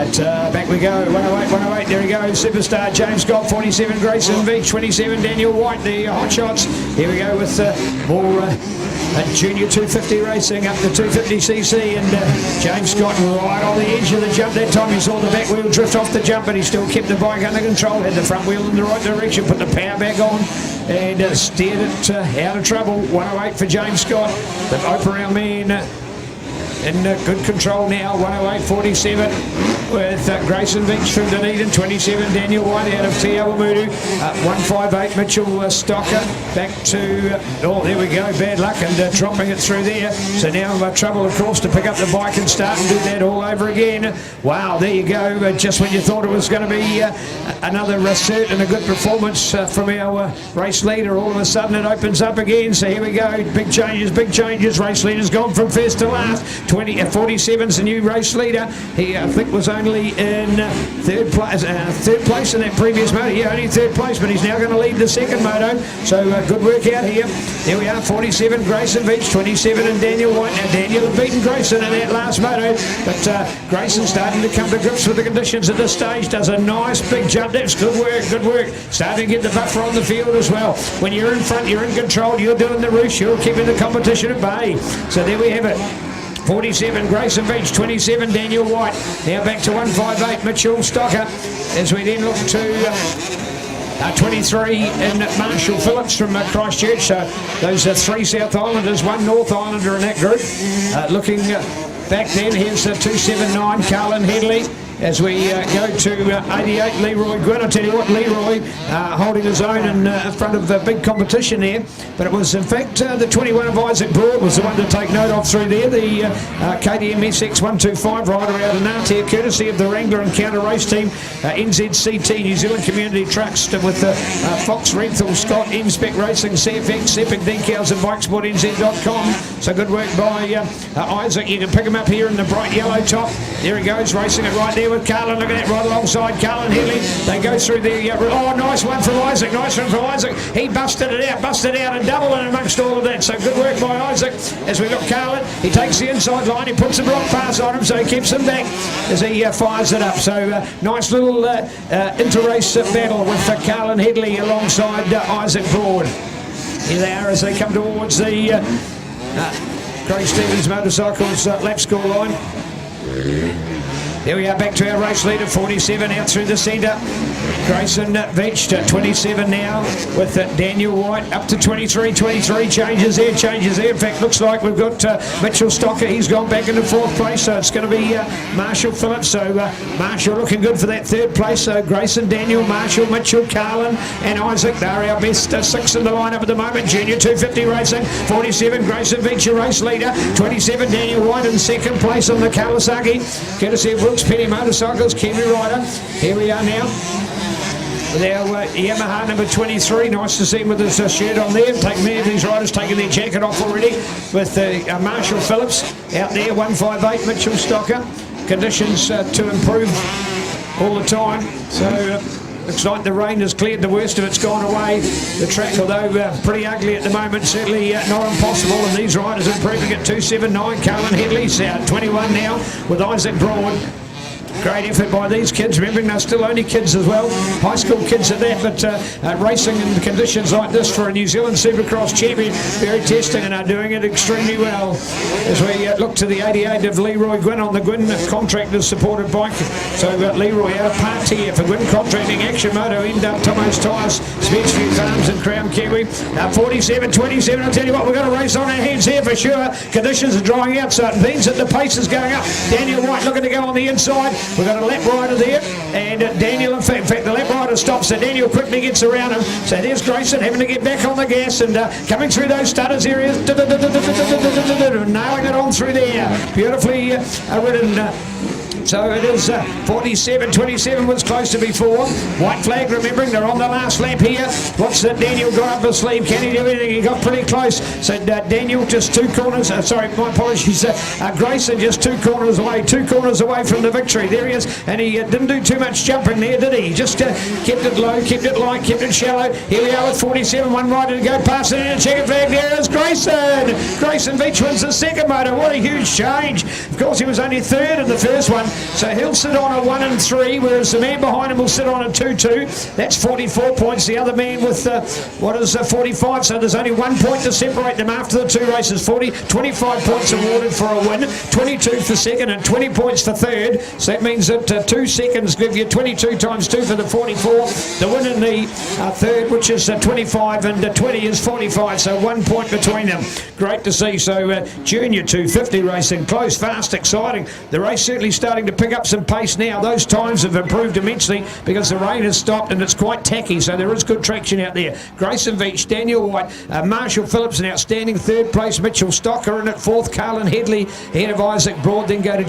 But back we go, 108, 108, there he goes, Superstar James Scott, 47 Grayson Veach, 27 Daniel White, the hot shots. Here we go with more Jnr125R2 racing up to 250cc, and James Scott right on the edge of the jump. That time he saw the back wheel drift off the jump, but he still kept the bike under control, had the front wheel in the right direction, put the power back on, and steered it out of trouble. 108 for James Scott, the Oprah man in good control now. 108.47 with Grayson Veach from Dunedin, 27 Daniel White out of Te Awamutu, 158 Mitchell Stocker back to, oh there we go, bad luck, and dropping it through there. So now trouble of course to pick up the bike and start and do that all over again. Wow, there you go, just when you thought it was going to be another cert and a good performance from our race leader, all of a sudden it opens up again. So here we go, big changes, race leader's gone from first to last. 47's the new race leader. He I think was only in third place in that previous moto. Yeah, only third place, but he's now going to lead the second moto. So good work out here. There we are, 47 Grayson Veach, 27 and Daniel White. Now Daniel had beaten Grayson in that last moto, but Grayson's starting to come to grips with the conditions at this stage. Does a nice big jump. That's good work. Starting to get the buffer on the field as well. When you're in front, you're in control, you're doing the roost, you're keeping the competition at bay. So there we have it. 47 Grayson Veach, 27 Daniel White. Now back to 158 Mitchell Stocker as we then look to 23 in Marshall Phillips from Christchurch. So those are 3 South Islanders, 1 North Islander in that group. Looking back then, here's 279 Carlin Headley. As we go to 88, Leroy Gwynn. I tell you what, Leroy holding his own in front of big competition there. But it was, in fact, the 21 of Isaac Broad was the one to take note of through there. The KTM SX125 rider out of Natia, courtesy of the Wrangler and Counter Race Team, NZCT, New Zealand Community Trucks, with Fox Renthal, Scott, Inspec Racing, CFX, Epic Decals, and BikesportNZ.com. So good work by Isaac. You can pick him up here in the bright yellow top. There he goes, racing it right there with Carlin. Look at that, right alongside Carlin Headley. They go through the oh, nice one from Isaac, he busted it out and double in amongst all of that. So good work by Isaac. As we look, Carlin, he takes the inside line, he puts the block pass on him, so he keeps him back as he fires it up. So nice little inter-race battle with Carlin Headley alongside Isaac Broad. Here they are as they come towards the Craig Stevens Motorcycles lap score line. There we are, back to our race leader, 47 out through the centre. Grayson Veach to 27 now with Daniel White up to 23. Changes there. In fact, looks like we've got Mitchell Stocker. He's gone back into 4th place, so it's going to be Marshall Phillips. So Marshall looking good for that 3rd place. So Grayson, Daniel, Marshall, Mitchell, Carlin and Isaac. They're our best 6 in the lineup at the moment. Jnr125R2 racing. 47 Grayson Veach, your race leader. 27 Daniel White in 2nd place on the Kawasaki, courtesy of Wilkes Petty Motorcycles, Kiwi rider. Here we are now with our Yamaha number 23. Nice to see him with his shirt on there. Many of these riders taking their jacket off already. With Marshall Phillips out there, 158 Mitchell Stocker. Conditions to improve all the time. So looks like the rain has cleared the worst of it's gone away. The track, although pretty ugly at the moment, certainly not impossible. And these riders improving at 279. Carlin Headley's 21 now with Isaac Broad. Great effort by these kids, remembering they're still only kids as well, high school kids at that, but racing in conditions like this for a New Zealand Supercross champion, very testing, and are doing it extremely well. As we look to the 88 of Leroy Gwynn on the Gwynn Contractors supported bike. So Leroy out of part here for Gwynn Contracting, Action Moto, End Up, Tomo's Tyres, Speedsview Farms and Crown Kiwi. 47-27, I'll tell you what, we've got a race on our hands here for sure. Conditions are drying out, so it means that the pace is going up. Daniel White looking to go on the inside. We've got a lap rider there, and Daniel, in fact, the lap rider stops, so Daniel quickly gets around him. So there's Grayson having to get back on the gas and coming through those stutters areas, nailing it on through there. Beautifully ridden. So it is 47-27 was close to before. White flag, remembering they're on the last lap here. What's that Daniel got up his sleeve? Can he do anything? He got pretty close. So Daniel just 2 corners, sorry, my apologies. Grayson just 2 corners away from the victory. There he is, and he didn't do too much jumping there, did he? He just kept it low, kept it light, kept it shallow. Here we are with 47, one rider to go past it, and a checkered flag. There is Grayson. Grayson Veach wins the second motor. What a huge change. Of course, he was only third in the first one. So he'll sit on a 1 and 3, whereas the man behind him will sit on a 2-2. That's 44 points. The other man with 45. So there's only 1 point to separate them after the 2 races. 25 points awarded for a win, 22 for second, and 20 points for third. So that means that 2 seconds give you 22 times 2 for the 44. The win in the third, which is 25, and 20 is 45. So 1 point between them. Great to see. So Junior 250 racing, close, fast, exciting. The race certainly starting to pick up some pace now. Those times have improved immensely because the rain has stopped and it's quite tacky, so there is good traction out there. Grayson Veach, Daniel White, Marshall Phillips, an outstanding third place. Mitchell Stocker in at fourth. Carlin Headley ahead of Isaac Broad, then go to